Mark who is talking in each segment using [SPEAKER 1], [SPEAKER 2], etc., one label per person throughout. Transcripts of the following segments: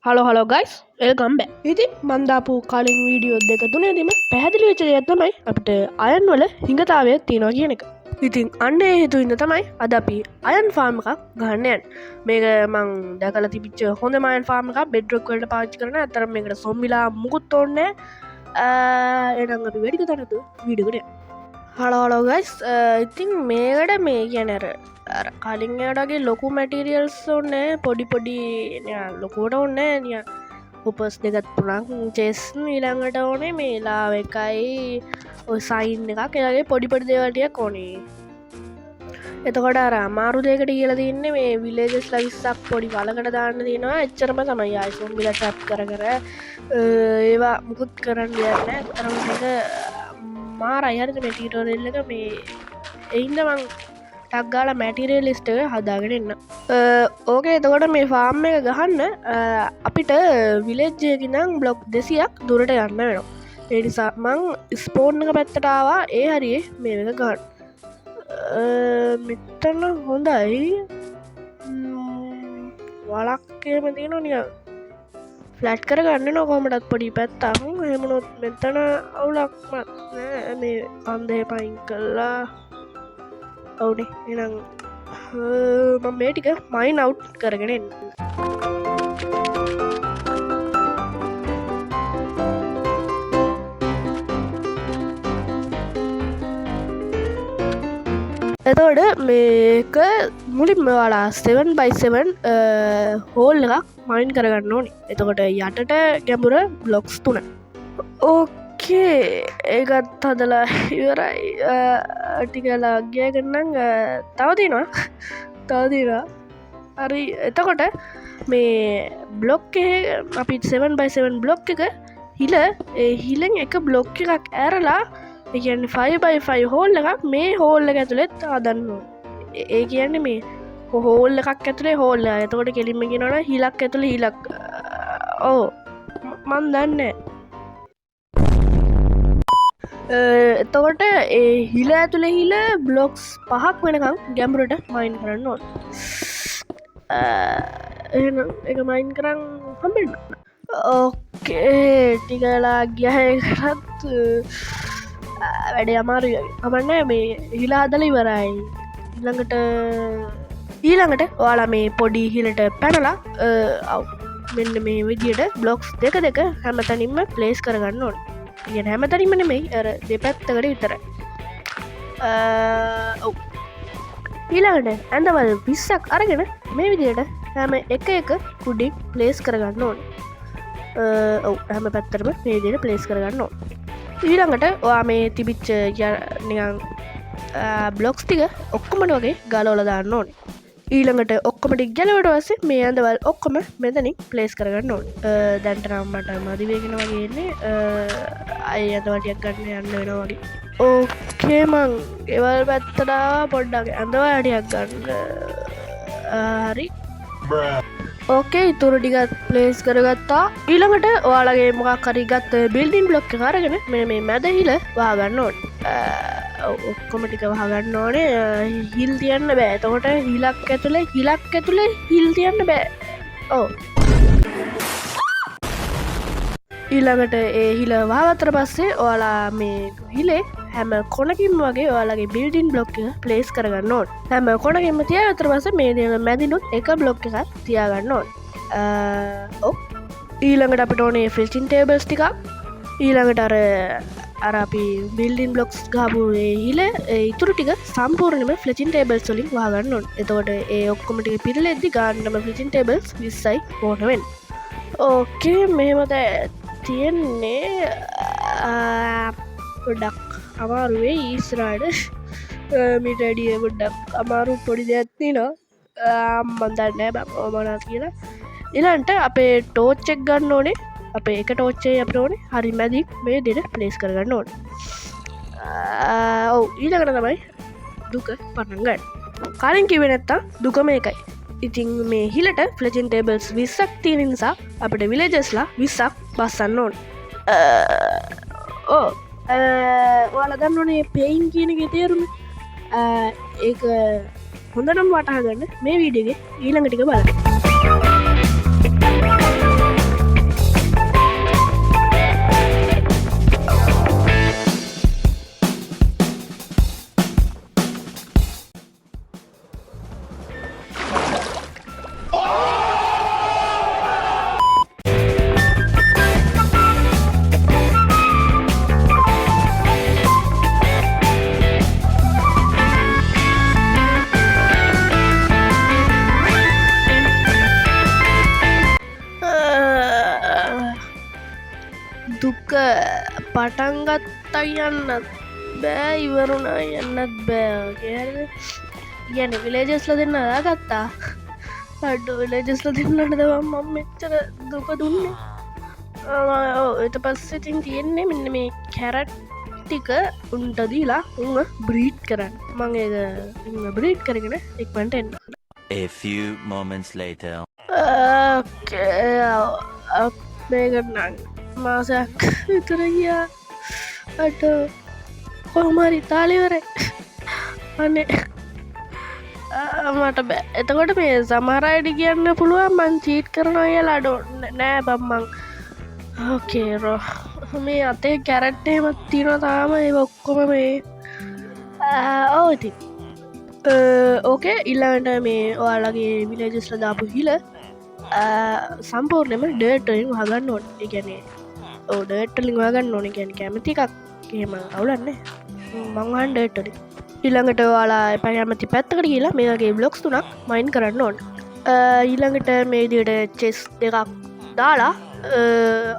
[SPEAKER 1] Hello guys welcome back. ඉතින් මම දාපු කලින් වීඩියෝ දෙක තුනේදීම පැහැදිලි වෙච්ච දෙයක් තමයි අපිට අයන් වල හිඟතාවය තියෙනවා කියන එක. ඉතින් අන්න ඒ හේතුවින්ද තමයි අද අපි අයන් ෆාම් එකක් ගන්න යන්නේ. මේක මං දැකලා තිබිච්ච හොඳම අයන් ෆාම් එකක් බෙඩ් රොක් වලට පාවිච්චි කරන. අතරම මේකට සොම්බිලා මුකුත් ඕනේ නැහැ. එහෙනම් අපි වැඩි කතා නැතුව වීඩියෝ එකට යමු. හලෝ ගයිස් ඉතින් මේකට මේ කියන්නේ අර කලින් එයාටගේ ලොකු මැටීරියල්ස් ඕනේ පොඩි පොඩි ලොකුවට ඕනේ නිය උපස් දෙකත් තුනක් චෙස් ඊළඟට ඕනේ මේලා එකයි ඔය සයින් එකක් එයාගේ පොඩි පොඩි දේවල් ටිකක් ඕනේ. එතකොට අර අමාරු දෙයකට කියලා තින්නේ මේ විලේජස්ලා 20ක් පොඩි වලකට දාන්න තියෙනවා. එච්චරම තමයි ආයි සොම්බිලා ටැප් කර ඒවා මුකුත් කරන්න දෙයක් නැහැ. අතරම මේක මාරයි හරිද මැටීරියල් එක මේ එයින්ද මං ටක් ගාලා මැටීරියල් ලිස්ට් එක හදාගෙන එන්න. ඕකේ එතකොට මේ ෆාම් එක ගහන්න අපිට විලේජ් එකකින් නම් බ්ලොක් 200ක් දුරට යන්න වෙනවා. ඒ නිසා මං ස්පෝන් එක පැත්තට ආවා ඒ හරියේ මේක ගන්න. මෙතන හොඳයි. වලක් එහෙම තියෙනවා නිකන් ෆ්ලැට් කරගන්න නෝ කොහමදත් පොඩි පැත්තක්. එහෙම නොත් මෙතන අවුලක් නෑ මේ කන්දේ පයින් කළා. ඔවුනේ එහෙනම් මම මේ ටික මයින් අවුට් කරගෙන එන්න. එතකොට මේක මුලින්ම ඔයාලා 7x7 හෝල් එකක් මයින් කරගන්න ඕනේ. එතකොට යටට ගැඹුර බ්ලොක්ස් 3. ඕකේ ඒකත් හදලා ඉවරයි. ටිකලා ගියගන්නම් තව තියෙනවා. හරි එතකොට මේ බ්ලොක් එකේ අපි 7x7 බ්ලොක් එක හිල ඒ හිලෙන් එක බ්ලොක් එකක් ඇරලා ඒ කියන්නේ 5x5 හෝල් එකක් මේ හෝල් එක ඇතුළේ හදන්න ඕනේ. ඒ කියන්නේ මේ හෝල් එකක් ඇතුළේ හෝල් එක. එතකොට කෙලින්ම කියනවනම් හිලක් ඇතුළේ හිලක්. ඔව් මන් දන්නේ. එතකොට ඒ හිල ඇතුළේ හිල බ්ලොක්ස් 5ක් වෙනකම් ගැඹුරට මයින් කරන්න ඕනේ. එහෙනම් ඒක මයින් කරන් හම්බෙන්න. ඕකේ ටිකලා ගියහකට වැඩේ අමාරුයි. කමන්නේ මේ හිල හදලා ඉවරයි. ඊළඟට ඔයාලා මේ පොඩි හිලට පැනලා මෙන්න මේ විදියට බ්ලොක්ස් දෙක හැමතැනින්ම ප්ලේස් කරගන්න ඕනේ. කියන හැමතැනින්ම නෙමෙයි අර දෙපැත්තකට විතරයි. ඔව් ඊළඟට ඇඳවල් 20ක් අරගෙන මේ විදියට හැම එක කුඩින් ප්ලේස් කරගන්න ඕනේ. ඔව් හැම පැත්තටම මේ විදියට ප්ලේස් කරගන්න ඕනේ. ඊළඟට ඔයා මේ තිබිච්ච නිකන් බ්ලොක්ස් ටික ඔක්කොම වගේ ගලවලා දාන්න ඕනේ. ඊළඟට ඔක්කොම ටික ගැලවුවට පස්සේ මේ ඇඳවල් ඔක්කොම මෙතනින් ප්ලේස් කරගන්න ඕනේ. දැන්ට නම් මට මදි වෙගෙන වගේ එන්නේ. අය ඇඳවල් ටිකක් ගන්න යන්න වෙනවා වගේ. ඕකේ මං ගෙවල් පැත්තට පොඩ්ඩක් ඇඳවල් ටිකක් ගන්න. හරි. ඕකේ ඉතුරු ටිකත් ප්ලේස් කරගත්තා. ඊළඟට ඔයාලගේ මොකක් හරි ගත්ත බිල්ඩින් බ්ලොක් එක අරගෙන මෙන්න මේ මැද හිල වහගන්න ඕනේ. ඔක්කොම ටික වහගන්න ඕනේ. හිල් තියන්න බෑ. එතකොට හිලක් ඇතුලේ හිල් තියන්න බෑ. ඔව් ඊළඟට ඒ හිල වහගත්තට පස්සේ ඔයාලා මේ හිලේ හැම කොනකින්ම වගේ ඔයාලගේ බිල්ඩින් බ්ලොක් එක ප්ලේස් කරගන්න ඕනේ. හැම කොනකින්ම තියාගත්තට පස්සේ මේ දෙන මැදිනුත් එක බ්ලොක් එකක් තියාගන්න ඕනේ. ඔව් ඊළඟට අපිට ඕනේ ෆ්ලිචින් ටේබල්ස් ටිකක්. ඊළඟට අර අපි බිල්ඩින් බ්ලොක්ස් ගහපු ඒ හිල ඉතුරු ටික සම්පූර්ණයෙන්ම ෆ්ලිචින් ටේබල්ස් වලින් වහගන්න ඕනේ. එතකොට ඒ ඔක්කොම ටික පිරෙද්දි ගන්නම ෆ්ලිචින් ටේබල්ස් 20යි ඕන වෙන්නේ. ඕකේ මෙහෙම තියෙන්නේ පොඩ්ඩක් අමාරු වෙයි ඉස්සරහට. මීට වැඩිය පොඩ්ඩක් අමාරු පොඩි දෙයක් තියෙනවා. මම දන්නේ නැහැ මොනවද කියලා. ඊළඟට අපේ ටෝච් එක ගන්න ඕනේ. අපේ එක ටෝච් එකේ අපිට ඕනේ හරි මැදින් මේ දෙක ප්ලේස් කරගන්න ඕනේ. ඔව් ඊළඟට තමයි දුක පටන් ගන්න. කලින් කිව්වේ නැත්තම් දුක මේකයි. ඉතින් මේ හිලට ෆ්ලෙජන් ටේබල්ස් 20ක් තියෙන නිසා අපිට විලේජස්ලා 20ක් බස්සන්න ඕනේ. ඔයාලා දන්නවනේ පේයින් කියන එකේ තේරුම. ඒක හොඳටම වටහා ගන්න මේ වීඩියෝ එකේ ඊළඟ ටික බලන්න. දුක පටන්ගත්තා යන්නත් බෑ ඉවරුණා යන්නත් බෑ ගැන විලේජස්ල දෙන්න අදාගත්තා අඩ විලේජස්ල දෙන්නට දවම් මම මෙච්චර දුක දුන්නේ එත පස්සෙතින් තියෙන්නේ මෙන්න මේ කැරට් ටික උන්ට දීලා උම බ්‍රීට් කරන්න මං බ්‍රීට් කරගෙන එක්මට එන්න
[SPEAKER 2] A few moments later.
[SPEAKER 1] මේකරන්න මාසයක් විතර ගියා අට කොහමරි තාලිවර අනේ මට බෑ එතකොට මේ සමහරයිඩි කියන්න පුළුවන් මං චීට් කරනවා කියලා අඩෝ නෑ බම්මං ඕකේරෝ මේ අතේ කැරට්ටේමත් තියෙන තාම ඒ ඔක්කොම මේ ඕති ඕකේ ඉල්ලාට මේ ඔයාලගේ විලේජස්ල දාපු හිල සම්පූර්ණයම ඩේටලින් වගන්න ඕන එකනේ ඕඩටලින් වගන්න ඕන ගැන කැමති එකක් එහෙම අවුලන්නේ මංහන් ඩේටලි ඉළඟට වාලා පැයමති පැත්තකට කියලා මේගේ බ්ලොක්ස් තුනක් මයින් කරන්න ඕන් ඊළඟට මේදියට චෙස් දෙකක් දාලා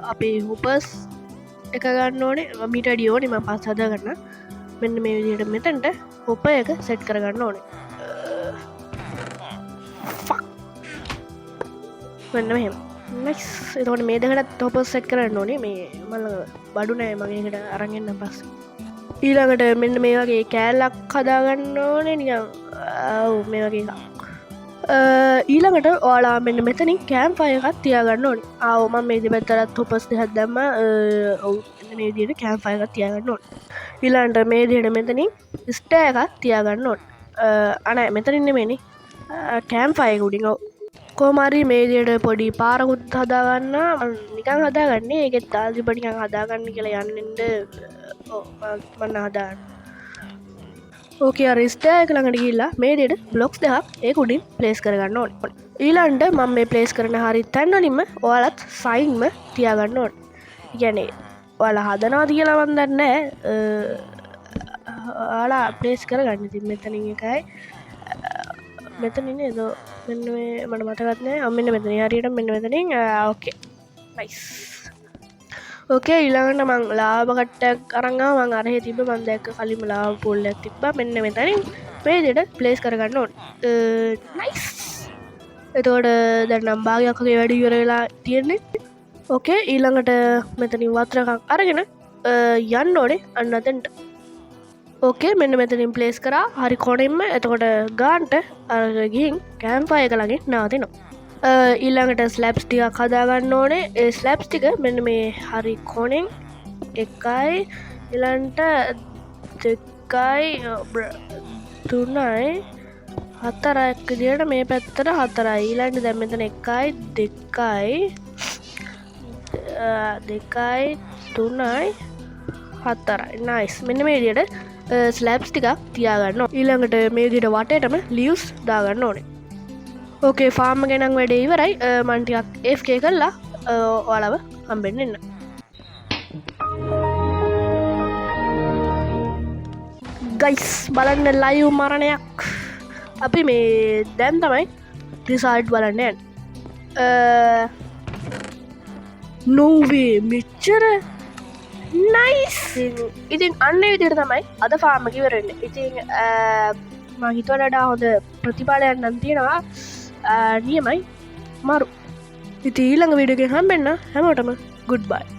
[SPEAKER 1] අපේ හුපස් එක ගන්න ඕනේ මිට ඩියෝනි ම පස් හද ගන්න මෙන්න මේ විදියට මෙතැන්ට හොප එක සෙට් කරගන්න ඕනේ වන්න මෙහෙම නක්ස් එතකොට මේ දෙකට තොප සෙට් කරන්න ඕනේ මේ මල්ල බඩු නෑ මගේකට අරගෙන්න්න පස්ස ඊළඟට මෙන්න මේ වගේ කෑල්ලක් හදාගන්න ඕනේ නිකම් මේ වගේ ඊළඟට ඕලා මෙන්න මෙතනින් කෑම් ෆයකත් තියාගන්න ඕන ආවම මේ දෙපැත්තරත් හොපස් දෙහත් දැම්ම ඔවු මේ දියට කෑම් ෆයකත් තියාගන්න ඕන ඊලාන්ට මේ දියට මෙතනින් ස්ටෑකත් තියාගන්න ඕන් අන මෙතනින්න මේනි කෑම් ෆයකුඩින් ඔව කෝමරි මේ දියට පොඩි පාරකුත් හදාගන්න නිකං හදාගන්නේ ඒගෙත් තාල්දි පටිකං හදාගන්න කියලා යන්නට මන්න හදාන්න ඕකේ රිස්ටෑක ළඟට ගිල්ලා මේ දෙට බ්ලොක්ස් දෙහක් ඒ උඩින් ප්ලේස් කරගන්න ඕන ඊලාන්ට මම මේ ප්ලේස් කරන හරි තැන්නලින්ම ඔයාලත් සයින්ම තියාගන්න ඕන් ගැනේ ඔයාලා හදනාද කියලා වන්දන්නෑ ඔයාලා ප්ලේස් කරගන්න ති මෙතනින් එකයි මෙතනින් එදෝ මෙන්න මට මතකත්නෑ අම්මන්න මෙතන හරියට මෙන්න මෙතනින් ඕකේ නයිස් ඕකේ ඊළඟට මං ලාභකට්ටක් අරංගා මං අරහෙ තිබ මන්දැක්ක කලිම ලාභ පොල්ලක් තිබ්බ මෙන්න මෙතනින් මේ දෙට ප්ලේස් කරගන්න ඕන් නයිස් එතෝට දැන්නම් භාගයක්කගේ වැඩි යුරවෙලා තියෙන්නේ ඕකේ ඊළඟට මෙතනින් වත්‍රකක් අරගෙන යන්න ඕනේ අන්නතෙන්ට ඕකේ මෙන්න මෙතනින් ප්ලේස් කරා හරි කොනෙන්ම එතකොට ගාන්ට අරගින් කෑම්පය කළගේ නාතිනවා ඊල්ළඟට ස්ලැප්ස් ටිකක් හදාගන්න ඕනේ ඒ ස්ලැප්ස් ටික මෙන්න මේ හරි කොනෙන් එකයි ඉලන්ට දෙකයි තුනයි හතරක් දිට මේ පැත්තර හතරයි ඊලන්ට දැම්මතන එකයි දෙකයි තුනයි හතරයි නයිස් මෙන්න මේ දියට ස්ලැප්ස් ටිකක් තියාගන්න ඊළඟට මේ දිට වටේටම ලියස් දාගන්න ඕනේ ඕකේ ෆාර්ම ගෙනක් වැඩේ ඉවරයි මන්ටියක් FK කරලා ඔලව හම්බෙන්න එන්න ගයිස් බලන්න ලයිව් මරණයක් අපි මේ දැන් තමයි රිසාල්ට් බලන්නයන් නොවේ මෙච්චර නයිස් ඉතින් අන්න විදිර තමයි අද ෆාර්ම කිවරන්න ඉතින් මහිතවලඩා හොඳ ප්‍රතිපාලයන් නන්තියෙනවා නියමයි මරු ඉති ඊළඟ විඩියගෙන් හම්බෙන්න හැමෝටම ගුඩ් බයි